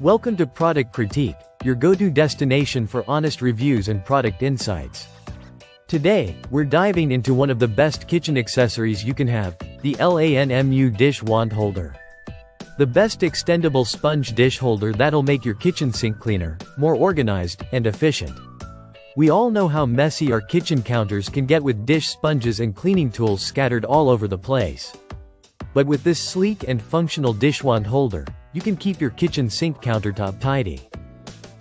Welcome to Product Critique, your go-to destination for honest reviews and product insights. Today, we're diving into one of the best kitchen accessories you can have, the LANMU dish wand holder. The best extendable sponge dish holder that'll make your kitchen sink cleaner, more organized, and efficient. We all know how messy our kitchen counters can get with dish sponges and cleaning tools scattered all over the place. But with this sleek and functional dish wand holder, you can keep your kitchen sink countertop tidy.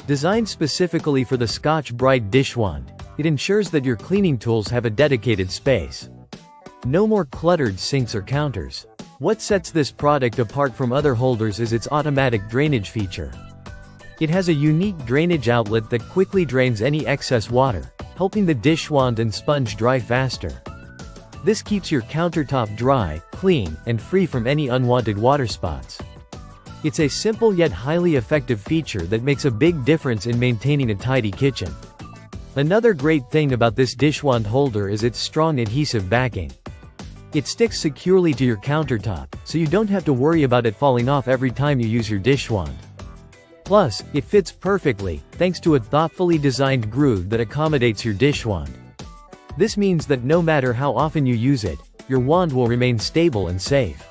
Designed specifically for the Scotch-Brite dish wand, it ensures that your cleaning tools have a dedicated space. No more cluttered sinks or counters. What sets this product apart from other holders is its automatic drainage feature. It has a unique drainage outlet that quickly drains any excess water, helping the dish wand and sponge dry faster. This keeps your countertop dry, clean, and free from any unwanted water spots. It's a simple yet highly effective feature that makes a big difference in maintaining a tidy kitchen. Another great thing about this dish wand holder is its strong adhesive backing. It sticks securely to your countertop, so you don't have to worry about it falling off every time you use your dish wand. Plus, it fits perfectly, thanks to a thoughtfully designed groove that accommodates your dish wand. This means that no matter how often you use it, your wand will remain stable and safe.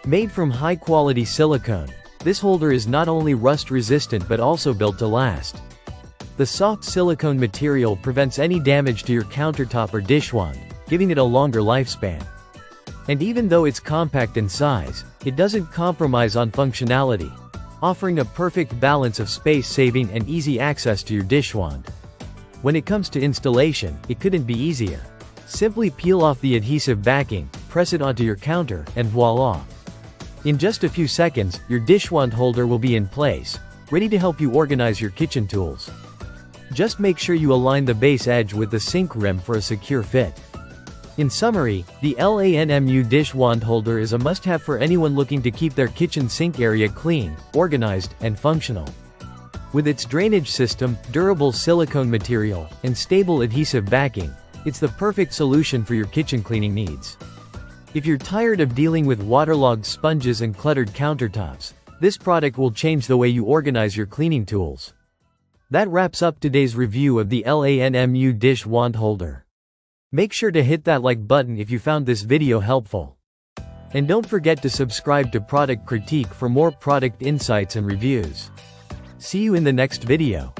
Made from high-quality silicone, this holder is not only rust-resistant but also built to last. The soft silicone material prevents any damage to your countertop or dish wand, giving it a longer lifespan. And even though it's compact in size, it doesn't compromise on functionality, offering a perfect balance of space-saving and easy access to your dish wand. When it comes to installation, it couldn't be easier. Simply peel off the adhesive backing, press it onto your counter, and voila! In just a few seconds, your dish wand holder will be in place, ready to help you organize your kitchen tools. Just make sure you align the base edge with the sink rim for a secure fit. In summary, the LANMU dish wand holder is a must-have for anyone looking to keep their kitchen sink area clean, organized, and functional. With its drainage system, durable silicone material, and stable adhesive backing, it's the perfect solution for your kitchen cleaning needs. If you're tired of dealing with waterlogged sponges and cluttered countertops, this product will change the way you organize your cleaning tools. That wraps up today's review of the LANMU dish wand holder. Make sure to hit that like button if you found this video helpful. And don't forget to subscribe to Product Critique for more product insights and reviews. See you in the next video.